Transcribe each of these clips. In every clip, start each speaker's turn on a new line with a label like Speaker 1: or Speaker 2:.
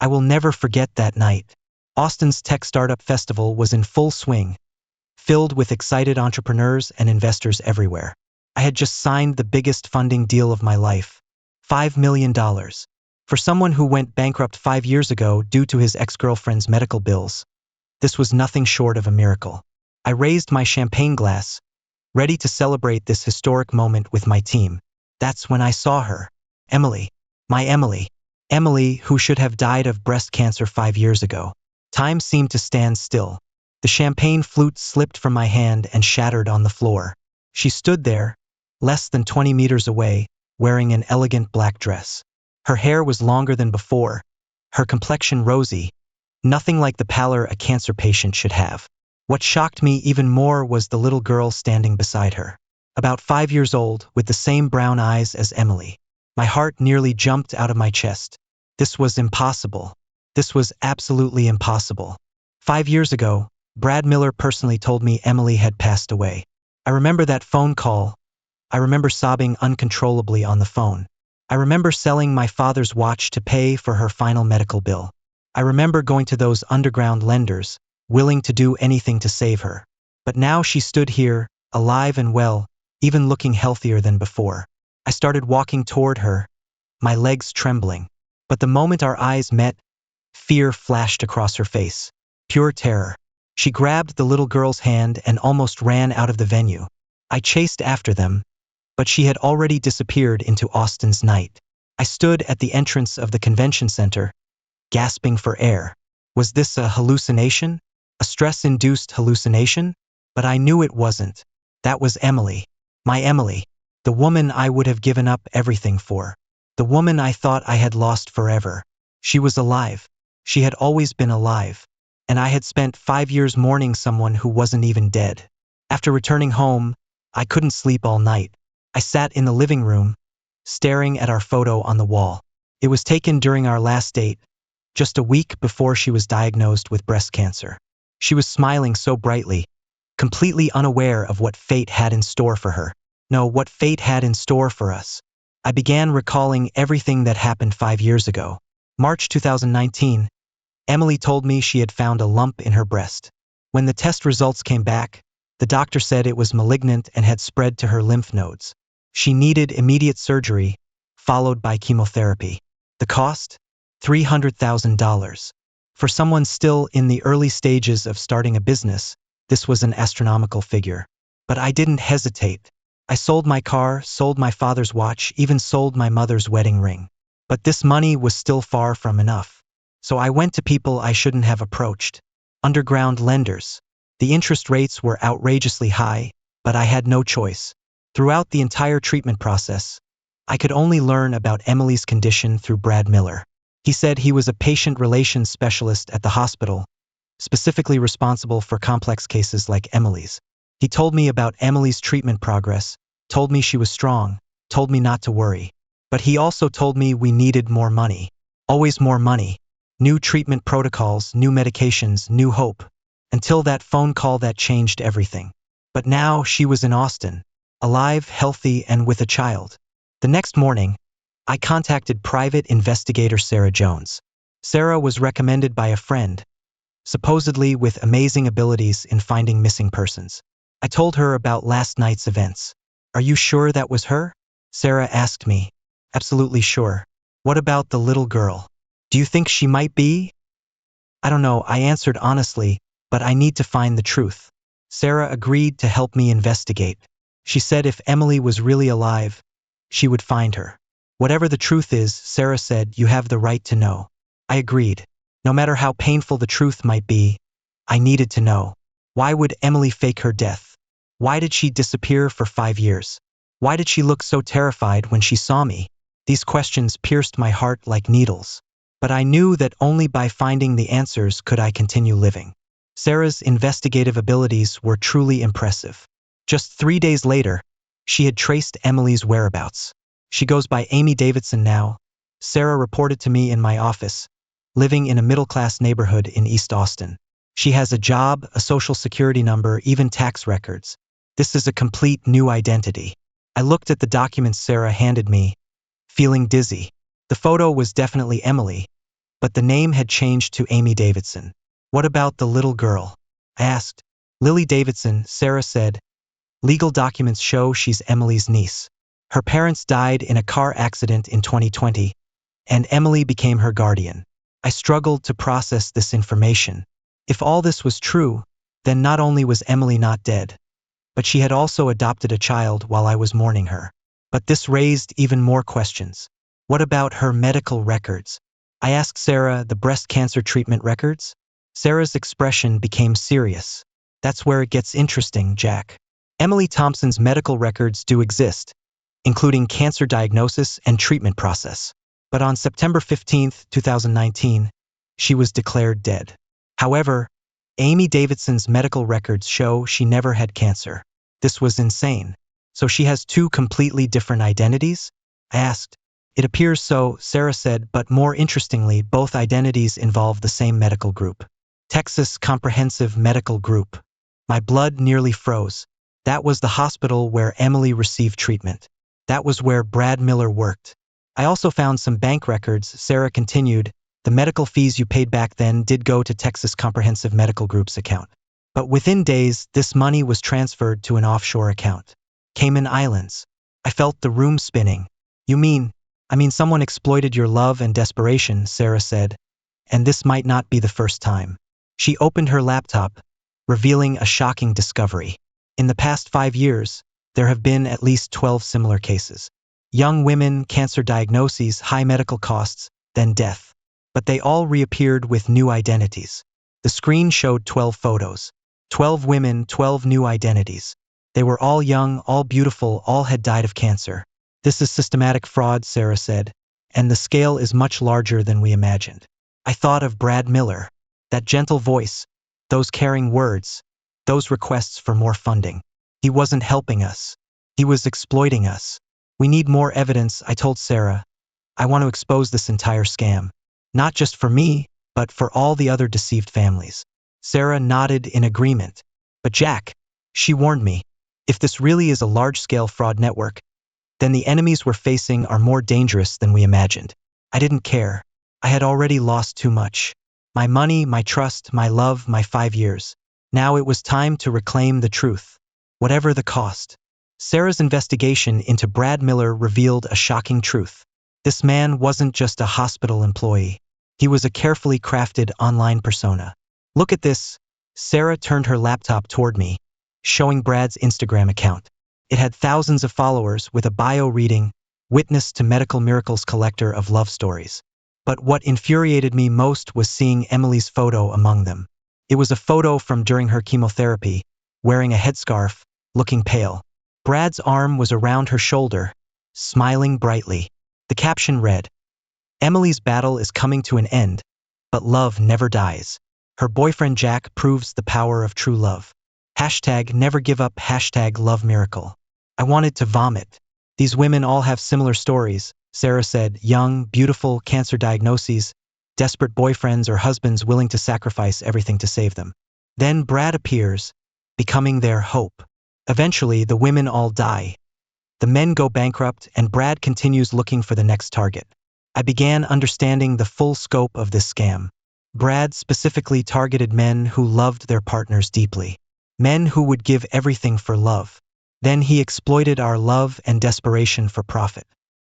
Speaker 1: I will never forget that night. Austin's tech startup festival was in full swing, filled with excited entrepreneurs and investors everywhere. I had just signed the biggest funding deal of my life, $5 million. For someone who went bankrupt 5 years ago due to his ex-girlfriend's medical bills, this was nothing short of a miracle. I raised my champagne glass, ready to celebrate this historic moment with my team. That's when I saw her. Emily. My Emily. Emily, who should have died of breast cancer 5 years ago. Time seemed to stand still. The champagne flute slipped from my hand and shattered on the floor. She stood there, less than 20 meters away, wearing an elegant black dress. Her hair was longer than before, her complexion rosy, nothing like the pallor a cancer patient should have. What shocked me even more was the little girl standing beside her. About 5 years old, with the same brown eyes as Emily. My heart nearly jumped out of my chest. This was impossible. This was absolutely impossible. 5 years ago, Brad Miller personally told me Emily had passed away. I remember that phone call. I remember sobbing uncontrollably on the phone. I remember selling my father's watch to pay for her final medical bill. I remember going to those underground lenders, willing to do anything to save her. But now she stood here, alive and well, even looking healthier than before. I started walking toward her, my legs trembling. But the moment our eyes met, fear flashed across her face. Pure terror. She grabbed the little girl's hand and almost ran out of the venue. I chased after them, but she had already disappeared into Austin's night. I stood at the entrance of the convention center, gasping for air. Was this a hallucination? A stress-induced hallucination? But I knew it wasn't. That was Emily. My Emily. The woman I would have given up everything for. The woman I thought I had lost forever. She was alive. She had always been alive. And I had spent 5 years mourning someone who wasn't even dead. After returning home, I couldn't sleep all night. I sat in the living room, staring at our photo on the wall. It was taken during our last date, just a week before she was diagnosed with breast cancer. She was smiling so brightly, completely unaware of what fate had in store for her. No, what fate had in store for us. I began recalling everything that happened 5 years ago. March 2019, Emily told me she had found a lump in her breast. When the test results came back, the doctor said it was malignant and had spread to her lymph nodes. She needed immediate surgery, followed by chemotherapy. The cost? $300,000. For someone still in the early stages of starting a business, this was an astronomical figure. But I didn't hesitate. I sold my car, sold my father's watch, even sold my mother's wedding ring. But this money was still far from enough. So I went to people I shouldn't have approached. Underground lenders. The interest rates were outrageously high, but I had no choice. Throughout the entire treatment process, I could only learn about Emily's condition through Brad Miller. He said he was a patient relations specialist at the hospital, specifically responsible for complex cases like Emily's. He told me about Emily's treatment progress, told me she was strong, told me not to worry. But he also told me we needed more money. Always more money. New treatment protocols, new medications, new hope. Until that phone call that changed everything. But now she was in Austin, alive, healthy, and with a child. The next morning, I contacted private investigator Sarah Jones. Sarah was recommended by a friend, supposedly with amazing abilities in finding missing persons. I told her about last night's events. Are you sure that was her? Sarah asked me. Absolutely sure. What about the little girl? Do you think she might be? I don't know, I answered honestly, but I need to find the truth. Sarah agreed to help me investigate. She said if Emily was really alive, she would find her. Whatever the truth is, Sarah said, you have the right to know. I agreed. No matter how painful the truth might be, I needed to know. Why would Emily fake her death? Why did she disappear for 5 years? Why did she look so terrified when she saw me? These questions pierced my heart like needles. But I knew that only by finding the answers could I continue living. Sarah's investigative abilities were truly impressive. Just 3 days later, she had traced Emily's whereabouts. She goes by Amy Davidson now, Sarah reported to me in my office, living in a middle-class neighborhood in East Austin. She has a job, a social security number, even tax records. This is a complete new identity. I looked at the documents Sarah handed me, feeling dizzy. The photo was definitely Emily, but the name had changed to Amy Davidson. What about the little girl? I asked. Lily Davidson, Sarah said. Legal documents show she's Emily's niece. Her parents died in a car accident in 2020, and Emily became her guardian. I struggled to process this information. If all this was true, then not only was Emily not dead, but she had also adopted a child while I was mourning her. But this raised even more questions. What about her medical records? I asked Sarah, the breast cancer treatment records? Sarah's expression became serious. That's where it gets interesting, Jack. Emily Thompson's medical records do exist, including cancer diagnosis and treatment process. But on September 15, 2019, she was declared dead. However, Amy Davidson's medical records show she never had cancer. This was insane. So she has two completely different identities? I asked. It appears so, Sarah said, but more interestingly, both identities involve the same medical group. Texas Comprehensive Medical Group. My blood nearly froze. That was the hospital where Emily received treatment. That was where Brad Miller worked. I also found some bank records, Sarah continued. The medical fees you paid back then did go to Texas Comprehensive Medical Group's account. But within days, this money was transferred to an offshore account. Cayman Islands. I felt the room spinning. You mean, someone exploited your love and desperation, Sarah said. And this might not be the first time. She opened her laptop, revealing a shocking discovery. In the past 5 years, there have been at least 12 similar cases. Young women, cancer diagnoses, high medical costs, then death. But they all reappeared with new identities. The screen showed 12 photos. 12 women, 12 new identities. They were all young, all beautiful, all had died of cancer. This is systematic fraud, Sarah said, and the scale is much larger than we imagined. I thought of Brad Miller. That gentle voice, those caring words, those requests for more funding. He wasn't helping us. He was exploiting us. We need more evidence, I told Sarah. I want to expose this entire scam. Not just for me, but for all the other deceived families. Sarah nodded in agreement. But Jack, she warned me, if this really is a large-scale fraud network, then the enemies we're facing are more dangerous than we imagined. I didn't care. I had already lost too much. My money, my trust, my love, my 5 years. Now it was time to reclaim the truth, whatever the cost. Sarah's investigation into Brad Miller revealed a shocking truth. This man wasn't just a hospital employee. He was a carefully crafted online persona. Look at this. Sarah turned her laptop toward me, showing Brad's Instagram account. It had thousands of followers with a bio reading, "Witness to Medical Miracles Collector of Love Stories." But what infuriated me most was seeing Emily's photo among them. It was a photo from during her chemotherapy, wearing a headscarf, looking pale. Brad's arm was around her shoulder, smiling brightly. The caption read, "Emily's battle is coming to an end, but love never dies. Her boyfriend Jack proves the power of true love. #never give up, #love miracle." I wanted to vomit. These women all have similar stories, Sarah said, young, beautiful, cancer diagnoses, desperate boyfriends or husbands willing to sacrifice everything to save them. Then Brad appears, becoming their hope. Eventually, the women all die. The men go bankrupt, and Brad continues looking for the next target. I began understanding the full scope of this scam. Brad specifically targeted men who loved their partners deeply. Men who would give everything for love. Then he exploited our love and desperation for profit.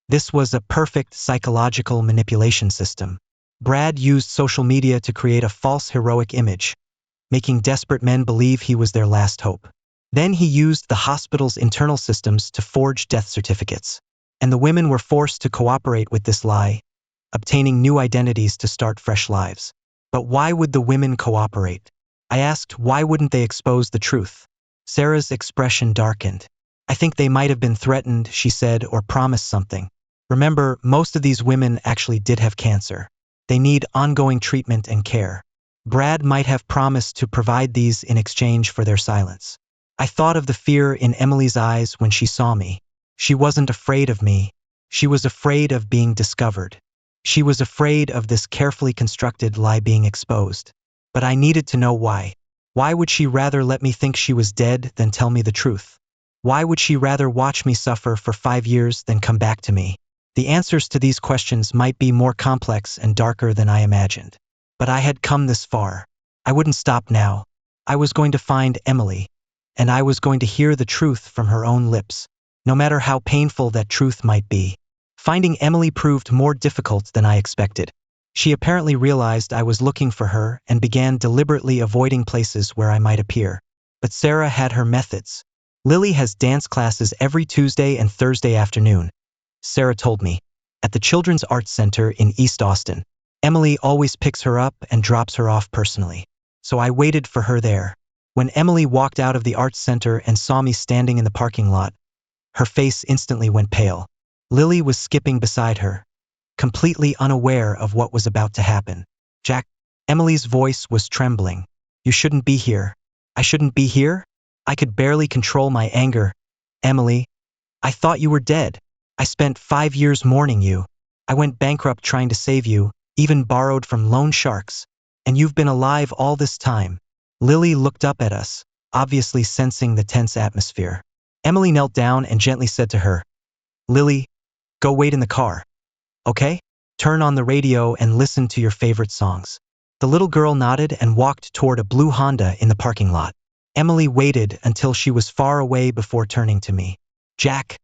Speaker 1: This was a perfect psychological manipulation system. Brad used social media to create a false heroic image, making desperate men believe he was their last hope. Then he used the hospital's internal systems to forge death certificates. And the women were forced to cooperate with this lie, obtaining new identities to start fresh lives. But why would the women cooperate? I asked, why wouldn't they expose the truth? Sarah's expression darkened. I think they might have been threatened, she said, or promised something. Remember, most of these women actually did have cancer. They need ongoing treatment and care. Brad might have promised to provide these in exchange for their silence. I thought of the fear in Emily's eyes when she saw me. She wasn't afraid of me. She was afraid of being discovered. She was afraid of this carefully constructed lie being exposed. But I needed to know why. Why would she rather let me think she was dead than tell me the truth? Why would she rather watch me suffer for 5 years than come back to me? The answers to these questions might be more complex and darker than I imagined. But I had come this far. I wouldn't stop now. I was going to find Emily, and I was going to hear the truth from her own lips, no matter how painful that truth might be. Finding Emily proved more difficult than I expected. She apparently realized I was looking for her and began deliberately avoiding places where I might appear. But Sarah had her methods. Lily has dance classes every Tuesday and Thursday afternoon, Sarah told me, at the Children's Arts Center in East Austin. Emily always picks her up and drops her off personally. So I waited for her there. When Emily walked out of the Arts Center and saw me standing in the parking lot, her face instantly went pale. Lily was skipping beside her, completely unaware of what was about to happen. Jack, Emily's voice was trembling. You shouldn't be here. I shouldn't be here? I could barely control my anger. Emily, I thought you were dead. I spent 5 years mourning you. I went bankrupt trying to save you, even borrowed from loan sharks. And you've been alive all this time. Lily looked up at us, obviously sensing the tense atmosphere. Emily knelt down and gently said to her, Lily, go wait in the car. Okay? Turn on the radio and listen to your favorite songs. The little girl nodded and walked toward a blue Honda in the parking lot. Emily waited until she was far away before turning to me. Jack,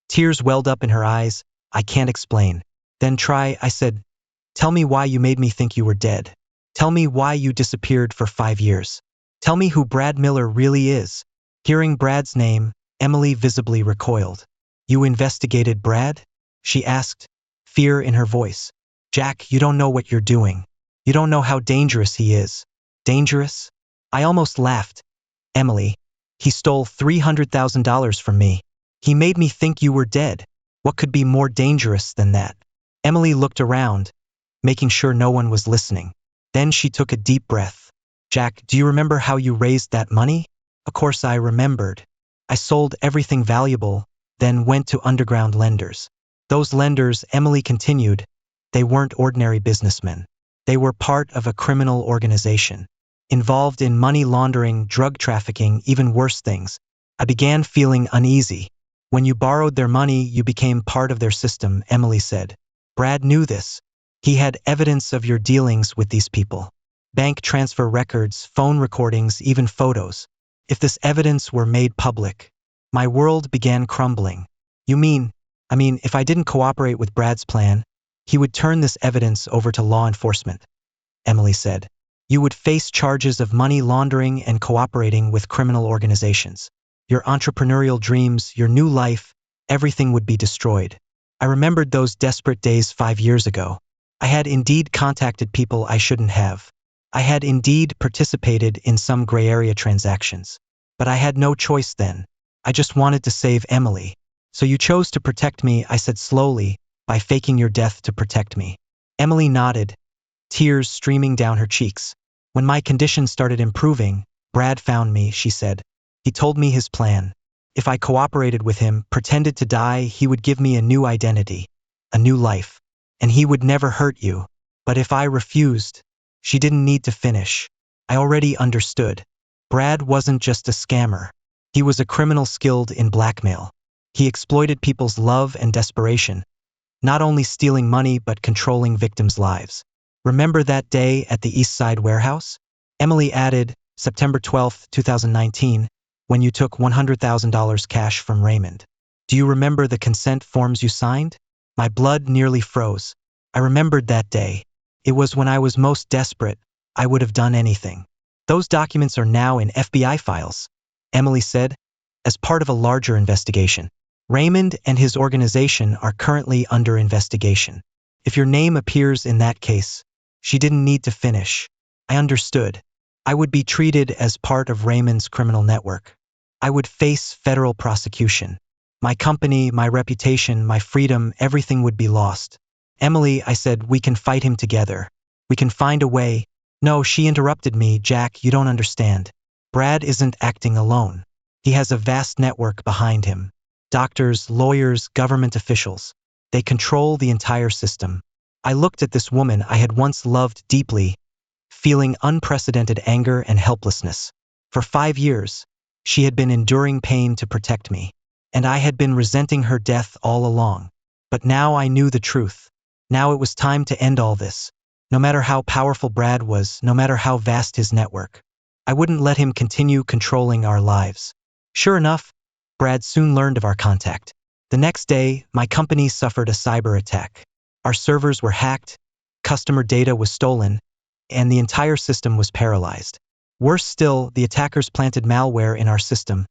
Speaker 1: Tears welled up in her eyes. I can't explain. Then I said, tell me why you made me think you were dead. Tell me why you disappeared for 5 years. Tell me who Brad Miller really is. Hearing Brad's name, Emily visibly recoiled. You investigated Brad? She asked, fear in her voice. Jack, you don't know what you're doing. You don't know how dangerous he is. Dangerous? I almost laughed. Emily, he stole $300,000 from me. He made me think you were dead. What could be more dangerous than that? Emily looked around, making sure no one was listening. Then she took a deep breath. Jack, do you remember how you raised that money? Of course I remembered. I sold everything valuable, then went to underground lenders. Those lenders, Emily continued, they weren't ordinary businessmen. They were part of a criminal organization, involved in money laundering, drug trafficking, even worse things. I began feeling uneasy. When you borrowed their money, you became part of their system, Emily said. Brad knew this. He had evidence of your dealings with these people. Bank transfer records, phone recordings, even photos. If this evidence were made public, my world began crumbling. You mean, if I didn't cooperate with Brad's plan, he would turn this evidence over to law enforcement, Emily said. You would face charges of money laundering and cooperating with criminal organizations. Your entrepreneurial dreams, your new life, everything would be destroyed. I remembered those desperate days 5 years ago. I had indeed contacted people I shouldn't have. I had indeed participated in some gray area transactions. But I had no choice then. I just wanted to save Emily. So you chose to protect me, I said slowly, by faking your death to protect me. Emily nodded, tears streaming down her cheeks. When my condition started improving, Brad found me, she said. He told me his plan. If I cooperated with him, pretended to die, he would give me a new identity, a new life. And he would never hurt you. But if I refused, she didn't need to finish. I already understood. Brad wasn't just a scammer. He was a criminal skilled in blackmail. He exploited people's love and desperation, not only stealing money but controlling victims' lives. Remember that day at the East Side warehouse? Emily added, September 12, 2019, when you took $100,000 cash from Raymond. Do you remember the consent forms you signed? My blood nearly froze. I remembered that day. It was when I was most desperate. I would have done anything. Those documents are now in FBI files, Emily said, as part of a larger investigation. Raymond and his organization are currently under investigation. If your name appears in that case, she didn't need to finish. I understood. I would be treated as part of Raymond's criminal network. I would face federal prosecution. My company, my reputation, my freedom, everything would be lost. Emily, I said, we can fight him together. We can find a way. No, she interrupted me. Jack, you don't understand. Brad isn't acting alone. He has a vast network behind him. Doctors, lawyers, government officials. They control the entire system. I looked at this woman I had once loved deeply, feeling unprecedented anger and helplessness. For 5 years, she had been enduring pain to protect me. and I had been resenting her death all along. But now I knew the truth. Now it was time to end all this. No matter how powerful Brad was, no matter how vast his network, I wouldn't let him continue controlling our lives. Sure enough, Brad soon learned of our contact. The next day, my company suffered a cyber attack. Our servers were hacked, customer data was stolen, and the entire system was paralyzed. Worse still, the attackers planted malware in our system,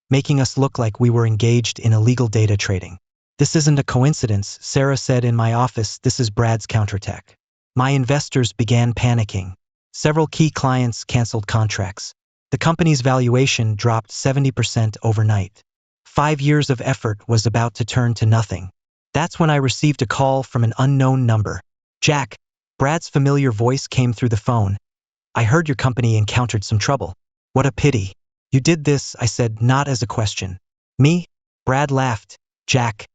Speaker 1: making us look like we were engaged in illegal data trading. This isn't a coincidence, Sarah said in my office. This is Brad's counterattack. My investors began panicking. Several key clients canceled contracts. The company's valuation dropped 70% overnight. 5 years of effort was about to turn to nothing. That's when I received a call from an unknown number. Jack, Brad's familiar voice came through the phone. I heard your company encountered some trouble. What a pity. You did this, I said, not as a question. Me? Brad laughed. Jack,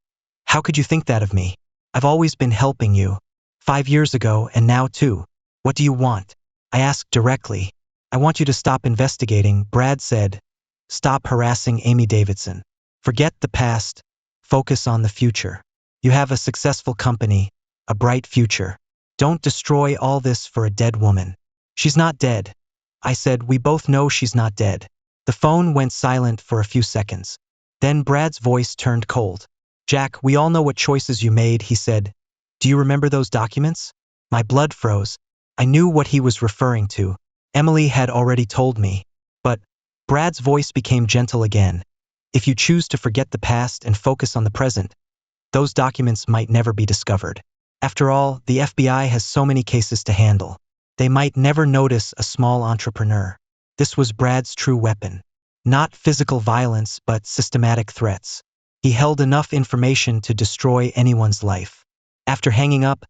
Speaker 1: how could you think that of me? I've always been helping you. 5 years ago and now too. What do you want? I asked directly. I want you to stop investigating, Brad said. Stop harassing Amy Davidson. Forget the past. Focus on the future. You have a successful company, a bright future. Don't destroy all this for a dead woman. She's not dead. I said, we both know she's not dead. The phone went silent for a few seconds. Then Brad's voice turned cold. Jack, we all know what choices you made, he said. Do you remember those documents? My blood froze. I knew what he was referring to. Emily had already told me. But Brad's voice became gentle again. If you choose to forget the past and focus on the present, those documents might never be discovered. After all, the FBI has so many cases to handle. They might never notice a small entrepreneur. This was Brad's true weapon. Not physical violence, but systematic threats. He held enough information to destroy anyone's life. After hanging up,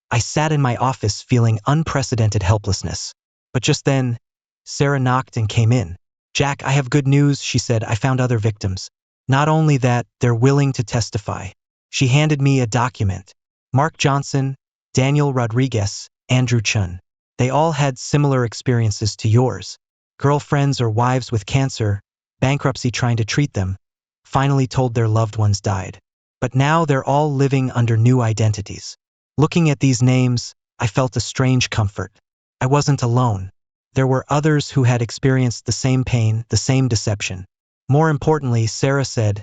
Speaker 1: I sat in my office feeling unprecedented helplessness. But just then, Sarah knocked and came in. Jack, I have good news, she said. I found other victims. Not only that, they're willing to testify. She handed me a document. Mark Johnson, Daniel Rodriguez, Andrew Chun. They all had similar experiences to yours. Girlfriends or wives with cancer, bankruptcy trying to treat them, finally told their loved ones died. But now they're all living under new identities. Looking at these names, I felt a strange comfort. I wasn't alone. There were others who had experienced the same pain, the same deception. More importantly, Sarah said,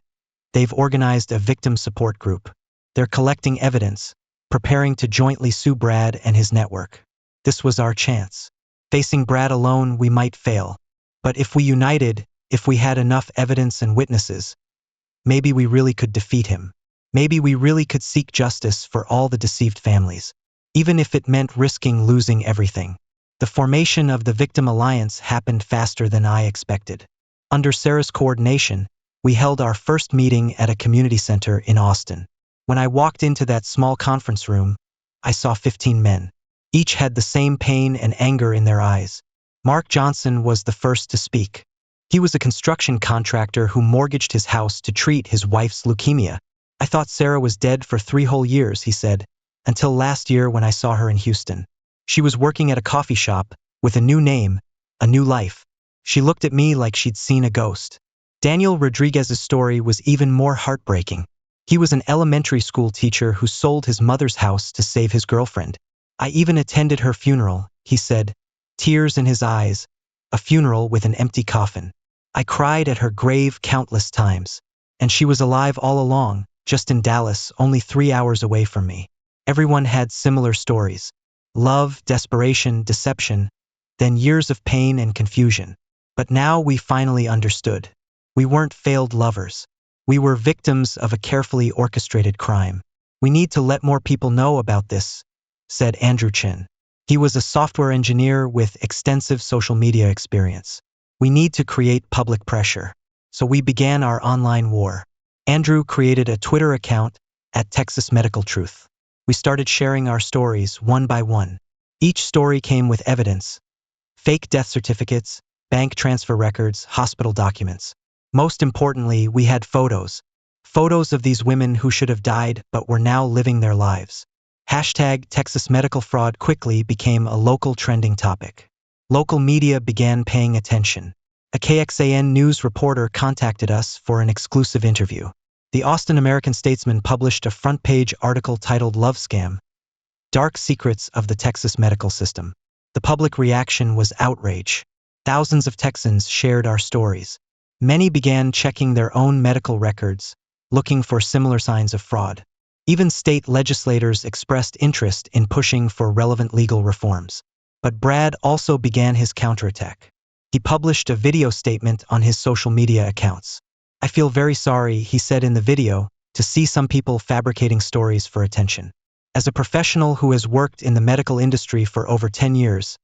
Speaker 1: they've organized a victim support group. They're collecting evidence, preparing to jointly sue Brad and his network. This was our chance. Facing Brad alone, we might fail. But if we united, if we had enough evidence and witnesses, maybe we really could defeat him. Maybe we really could seek justice for all the deceived families, even if it meant risking losing everything. The formation of the Victim Alliance happened faster than I expected. Under Sarah's coordination, we held our first meeting at a community center in Austin. When I walked into that small conference room, I saw 15 men. Each had the same pain and anger in their eyes. Mark Johnson was the first to speak. He was a construction contractor who mortgaged his house to treat his wife's leukemia. I thought Sarah was dead for 3 whole years, he said, until last year when I saw her in Houston. She was working at a coffee shop, with a new name, a new life. She looked at me like she'd seen a ghost. Daniel Rodriguez's story was even more heartbreaking. He was an elementary school teacher who sold his mother's house to save his girlfriend. I even attended her funeral, he said, tears in his eyes, a funeral with an empty coffin. I cried at her grave countless times. And she was alive all along, just in Dallas, only 3 hours away from me. Everyone had similar stories. Love, desperation, deception, then years of pain and confusion. But now we finally understood. We weren't failed lovers. We were victims of a carefully orchestrated crime. We need to let more people know about this, said Andrew Chin. He was a software engineer with extensive social media experience. We need to create public pressure. So we began our online war. Andrew created a Twitter account at Texas Medical Truth. We started sharing our stories one by one. Each story came with evidence: fake death certificates, bank transfer records, hospital documents. Most importantly, we had photos. Photos of these women who should have died but were now living their lives. Hashtag Texas Medical Fraud quickly became a local trending topic. Local media began paying attention. A KXAN news reporter contacted us for an exclusive interview. The Austin American-Statesman published a front-page article titled "Love Scam: Dark Secrets of the Texas Medical System." The public reaction was outrage. Thousands of Texans shared our stories. Many began checking their own medical records, looking for similar signs of fraud. Even state legislators expressed interest in pushing for relevant legal reforms. But Brad also began his counterattack. He published a video statement on his social media accounts. "I feel very sorry," he said in the video, "to see some people fabricating stories for attention. As a professional who has worked in the medical industry for over 10 years,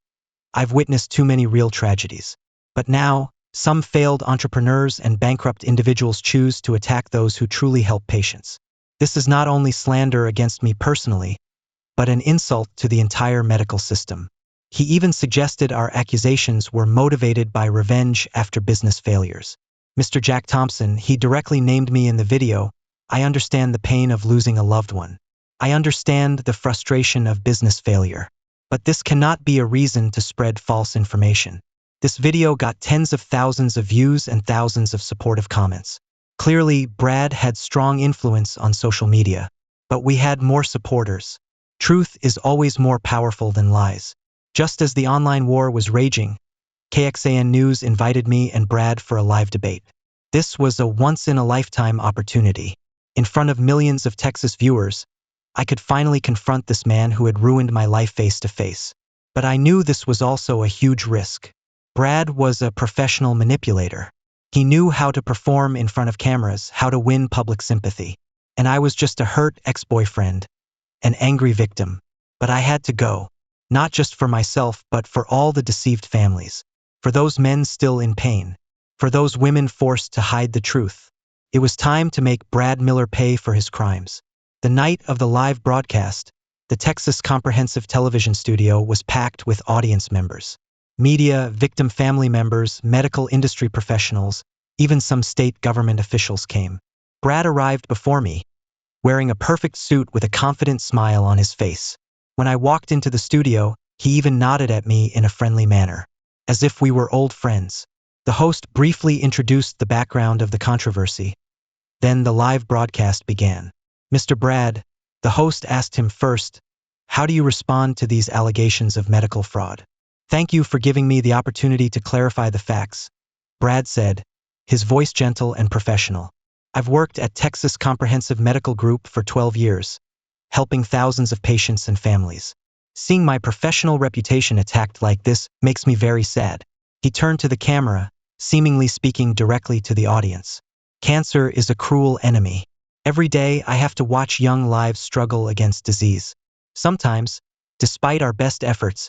Speaker 1: I've witnessed too many real tragedies. But now, some failed entrepreneurs and bankrupt individuals choose to attack those who truly help patients. This is not only slander against me personally, but an insult to the entire medical system." He even suggested our accusations were motivated by revenge after business failures. "Mr. Jack Thompson," he directly named me in the video, "I understand the pain of losing a loved one. I understand the frustration of business failure. But this cannot be a reason to spread false information." This video got tens of thousands of views and thousands of supportive comments. Clearly, Brad had strong influence on social media. But we had more supporters. Truth is always more powerful than lies. Just as the online war was raging, KXAN News invited me and Brad for a live debate. This was a once-in-a-lifetime opportunity. In front of millions of Texas viewers, I could finally confront this man who had ruined my life face to face. But I knew this was also a huge risk. Brad was a professional manipulator. He knew how to perform in front of cameras, how to win public sympathy. And I was just a hurt ex-boyfriend, an angry victim. But I had to go. Not just for myself, but for all the deceived families. For those men still in pain. For those women forced to hide the truth. It was time to make Brad Miller pay for his crimes. The night of the live broadcast, the Texas Comprehensive Television Studio was packed with audience members. Media, victim family members, medical industry professionals, even some state government officials came. Brad arrived before me, wearing a perfect suit with a confident smile on his face. When I walked into the studio, he even nodded at me in a friendly manner, as if we were old friends. The host briefly introduced the background of the controversy. Then the live broadcast began. "Mr. Brad," the host asked him first, "how do you respond to these allegations of medical fraud?" "Thank you for giving me the opportunity to clarify the facts," Brad said, his voice gentle and professional. "I've worked at Texas Comprehensive Medical Group for 12 years. Helping thousands of patients and families. Seeing my professional reputation attacked like this makes me very sad." He turned to the camera, seemingly speaking directly to the audience. "Cancer is a cruel enemy. Every day I have to watch young lives struggle against disease. Sometimes, despite our best efforts,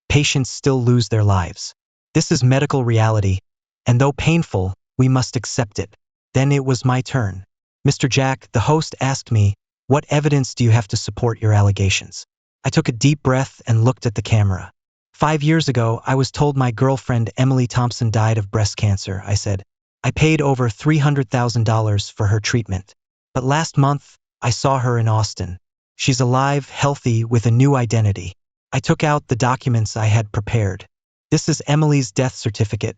Speaker 1: patients still lose their lives. This is medical reality, and though painful, we must accept it." Then it was my turn. "Mr. Jack," the host asked me, "what evidence do you have to support your allegations?" I took a deep breath and looked at the camera. 5 years ago, I was told my girlfriend Emily Thompson died of breast cancer, I said. I paid over $300,000 for her treatment. But last month, I saw her in Austin. She's alive, healthy, with a new identity. I took out the documents I had prepared. This is Emily's death certificate,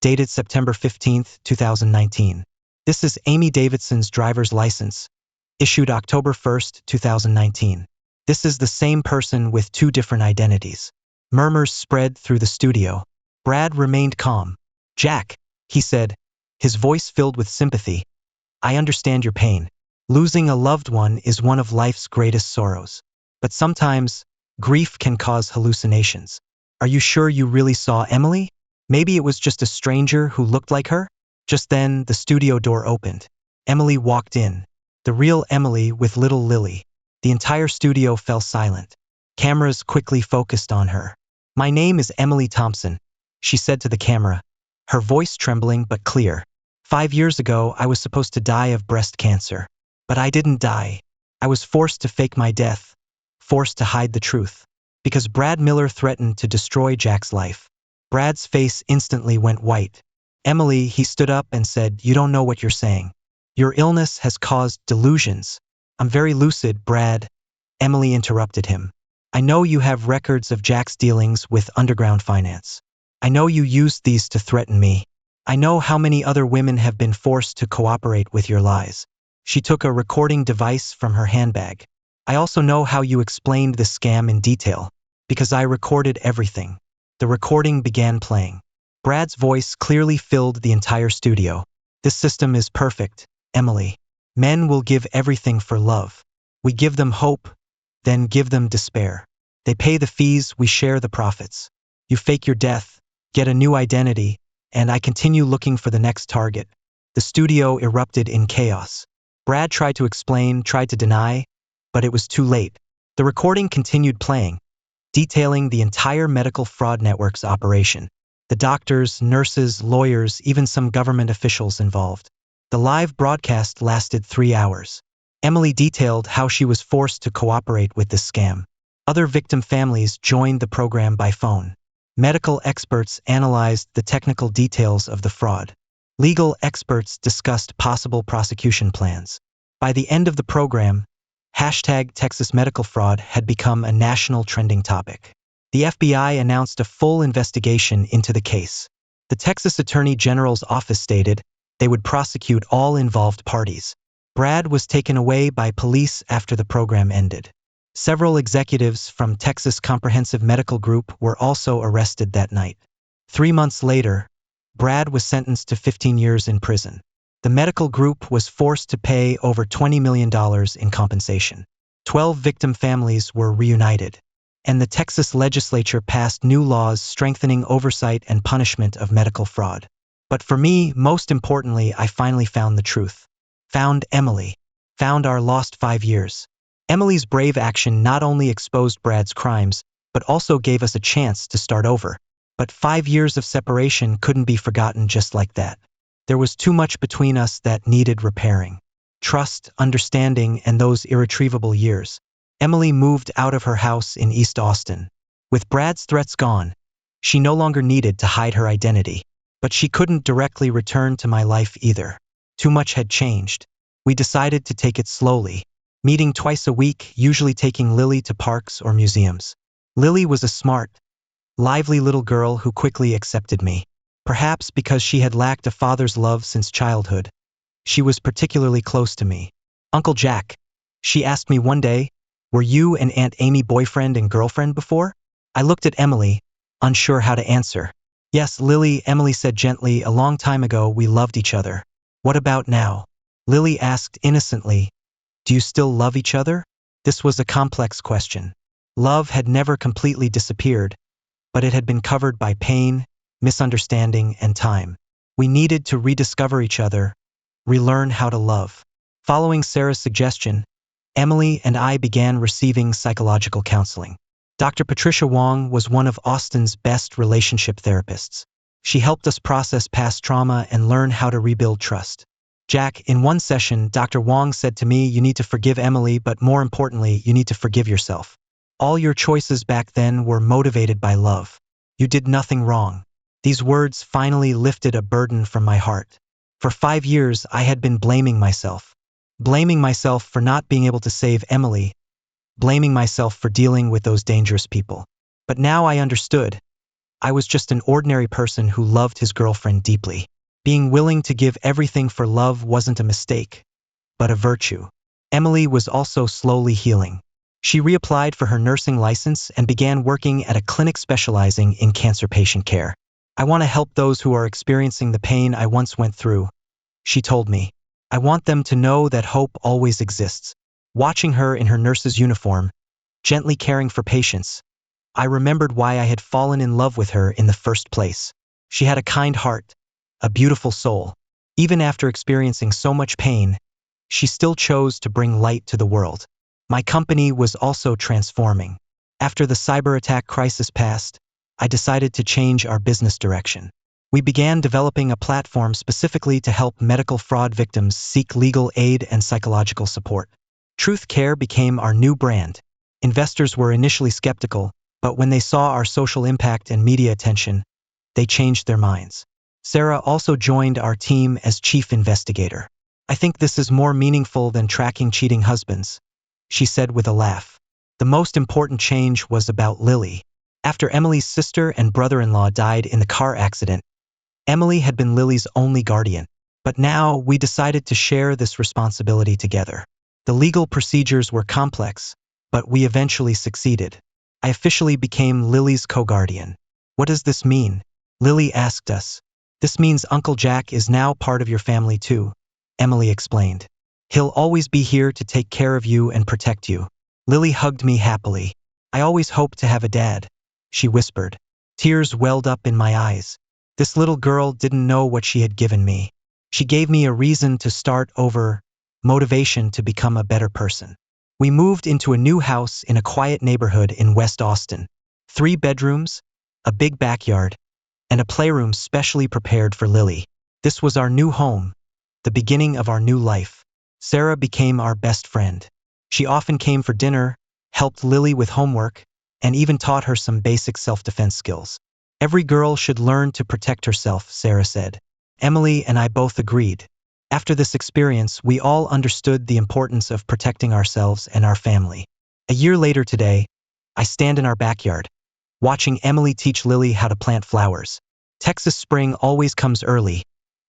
Speaker 1: dated September 15, 2019. This is Amy Davidson's driver's license, issued October 1, 2019. This is the same person with 2 different identities. Murmurs spread through the studio. Brad remained calm. "Jack," he said, his voice filled with sympathy, "I understand your pain. Losing a loved one is one of life's greatest sorrows. But sometimes, grief can cause hallucinations. Are you sure you really saw Emily? Maybe it was just a stranger who looked like her?" Just then, the studio door opened. Emily walked in. The real Emily with little Lily. The entire studio fell silent. Cameras quickly focused on her. "My name is Emily Thompson," she said to the camera, her voice trembling but clear. 5 years ago, I was supposed to die of breast cancer. But I didn't die. I was forced to fake my death, forced to hide the truth. Because Brad Miller threatened to destroy Jack's life. Brad's face instantly went white. "Emily," he stood up and said, "you don't know what you're saying. Your illness has caused delusions." "I'm very lucid, Brad," Emily interrupted him. "I know you have records of Jack's dealings with underground finance. I know you used these to threaten me. I know how many other women have been forced to cooperate with your lies. She took a recording device from her handbag. I also know how you explained the scam in detail, because I recorded everything. The recording began playing. Brad's voice clearly filled the entire studio. This system is perfect, Emily. Men will give everything for love. We give them hope, then give them despair. They pay the fees, we share the profits. You fake your death, get a new identity, and I continue looking for the next target. The studio erupted in chaos. Brad tried to explain, tried to deny, but it was too late. The recording continued playing, detailing the entire medical fraud network's operation. The doctors, nurses, lawyers, even some government officials involved. The live broadcast lasted 3 hours. Emily detailed how she was forced to cooperate with this scam. Other victim families joined the program by phone. Medical experts analyzed the technical details of the fraud. Legal experts discussed possible prosecution plans. By the end of the program, #Texas Medical Fraud had become a national trending topic. The FBI announced a full investigation into the case. The Texas Attorney General's office stated they would prosecute all involved parties. Brad was taken away by police after the program ended. Several executives from Texas Comprehensive Medical Group were also arrested that night. 3 months later, Brad was sentenced to 15 years in prison. The medical group was forced to pay over $20 million in compensation. 12 victim families were reunited, and the Texas legislature passed new laws strengthening oversight and punishment of medical fraud. But for me, most importantly, I finally found the truth. Found Emily. Found our lost 5 years. Emily's brave action not only exposed Brad's crimes, but also gave us a chance to start over. But 5 years of separation couldn't be forgotten just like that. There was too much between us that needed repairing. Trust, understanding, and those irretrievable years. Emily moved out of her house in East Austin. With Brad's threats gone, she no longer needed to hide her identity. But she couldn't directly return to my life either. Too much had changed. We decided to take it slowly, meeting twice a week, usually taking Lily to parks or museums. Lily was a smart, lively little girl who quickly accepted me. Perhaps because she had lacked a father's love since childhood, she was particularly close to me. Uncle Jack, she asked me one day, were you and Aunt Amy boyfriend and girlfriend before? I looked at Emily, unsure how to answer. Yes, Lily, Emily said gently, a long time ago we loved each other. What about now? Lily asked innocently, do you still love each other? This was a complex question. Love had never completely disappeared, but it had been covered by pain, misunderstanding, and time. We needed to rediscover each other, relearn how to love. Following Sarah's suggestion, Emily and I began receiving psychological counseling. Dr. Patricia Wong was one of Austin's best relationship therapists. She helped us process past trauma and learn how to rebuild trust. Jack, in one session, Dr. Wong said to me, you need to forgive Emily, but more importantly, you need to forgive yourself. All your choices back then were motivated by love. You did nothing wrong. These words finally lifted a burden from my heart. For 5 years, I had been blaming myself. Blaming myself for not being able to save Emily. Blaming myself for dealing with those dangerous people. But now I understood. I was just an ordinary person who loved his girlfriend deeply. Being willing to give everything for love wasn't a mistake, but a virtue. Emily was also slowly healing. She reapplied for her nursing license and began working at a clinic specializing in cancer patient care. I want to help those who are experiencing the pain I once went through, she told me. I want them to know that hope always exists. Watching her in her nurse's uniform, gently caring for patients, I remembered why I had fallen in love with her in the first place. She had a kind heart, a beautiful soul. Even after experiencing so much pain, she still chose to bring light to the world. My company was also transforming. After the cyber attack crisis passed, I decided to change our business direction. We began developing a platform specifically to help medical fraud victims seek legal aid and psychological support. Truth Care became our new brand. Investors were initially skeptical, but when they saw our social impact and media attention, they changed their minds. Sarah also joined our team as chief investigator. I think this is more meaningful than tracking cheating husbands, she said with a laugh. The most important change was about Lily. After Emily's sister and brother-in-law died in the car accident, Emily had been Lily's only guardian, but now we decided to share this responsibility together. The legal procedures were complex, but we eventually succeeded. I officially became Lily's co-guardian. What does this mean? Lily asked us. This means Uncle Jack is now part of your family too, Emily explained. He'll always be here to take care of you and protect you. Lily hugged me happily. I always hoped to have a dad, she whispered. Tears welled up in my eyes. This little girl didn't know what she had given me. She gave me a reason to start over, motivation to become a better person. We moved into a new house in a quiet neighborhood in West Austin. 3 bedrooms, a big backyard, and a playroom specially prepared for Lily. This was our new home, the beginning of our new life. Sarah became our best friend. She often came for dinner, helped Lily with homework, and even taught her some basic self-defense skills. Every girl should learn to protect herself, Sarah said. Emily and I both agreed. After this experience, we all understood the importance of protecting ourselves and our family. A year later today, I stand in our backyard, watching Emily teach Lily how to plant flowers. Texas spring always comes early,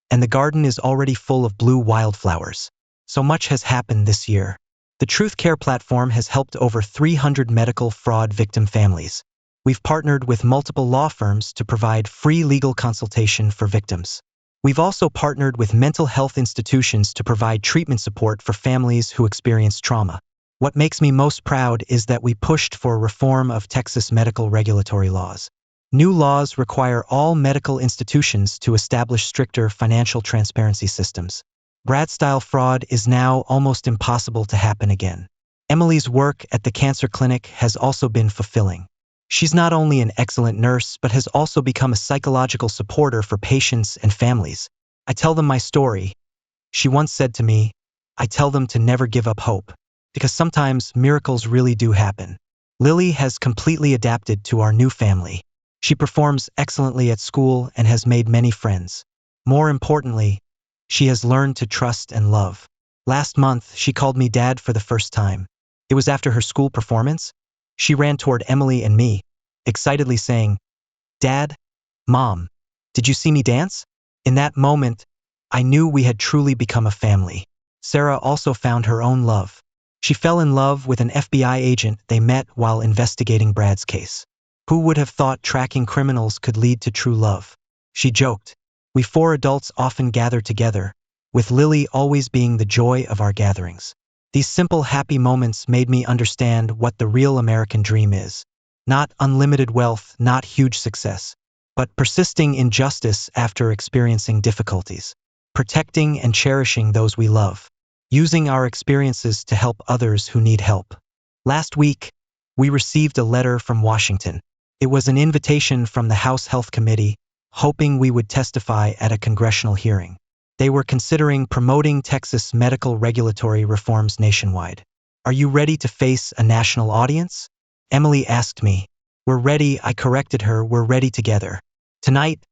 Speaker 1: and the garden is already full of blue wildflowers. So much has happened this year. The Truth Care platform has helped over 300 medical fraud victim families. We've partnered with multiple law firms to provide free legal consultation for victims. We've also partnered with mental health institutions to provide treatment support for families who experience trauma. What makes me most proud is that we pushed for reform of Texas medical regulatory laws. New laws require all medical institutions to establish stricter financial transparency systems. Brad-style fraud is now almost impossible to happen again. Emily's work at the cancer clinic has also been fulfilling. She's not only an excellent nurse, but has also become a psychological supporter for patients and families. I tell them my story. She once said to me, I tell them to never give up hope, because sometimes miracles really do happen. Lily has completely adapted to our new family. She performs excellently at school and has made many friends. More importantly, she has learned to trust and love. Last month, she called me Dad for the first time. It was after her school performance. She ran toward Emily and me, excitedly saying, Dad, Mom, did you see me dance? In that moment, I knew we had truly become a family. Sarah also found her own love. She fell in love with an FBI agent they met while investigating Brad's case. Who would have thought tracking criminals could lead to true love? She joked. We 4 adults often gather together, with Lily always being the joy of our gatherings. These simple, happy moments made me understand what the real American dream is. Not unlimited wealth, not huge success, but persisting in justice after experiencing difficulties. Protecting and cherishing those we love. Using our experiences to help others who need help. Last week, we received a letter from Washington. It was an invitation from the House Health Committee, hoping we would testify at a congressional hearing. They were considering promoting Texas medical regulatory reforms nationwide. Are you ready to face a national audience? Emily asked me. We're ready, I corrected her, we're ready together. Tonight,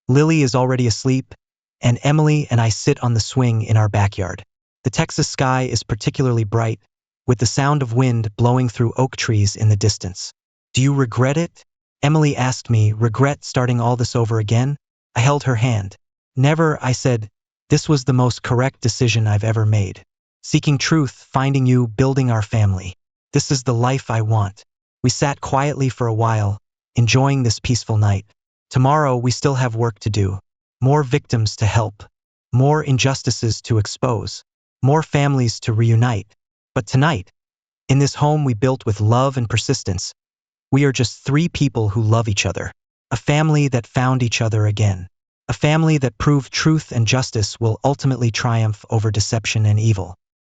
Speaker 1: Lily is already asleep, and Emily and I sit on the swing in our backyard. The Texas sky is particularly bright, with the sound of wind blowing through oak trees in the distance. Do you regret it? Emily asked me, regret starting all this over again? I held her hand. Never, I said. This was the most correct decision I've ever made. Seeking truth, finding you, building our family. This is the life I want. We sat quietly for a while, enjoying this peaceful night. Tomorrow we still have work to do. More victims to help. More injustices to expose. More families to reunite. But tonight, in this home we built with love and persistence, we are just 3 people who love each other. A family that found each other again. A family that proved truth and justice will ultimately triumph over deception and evil.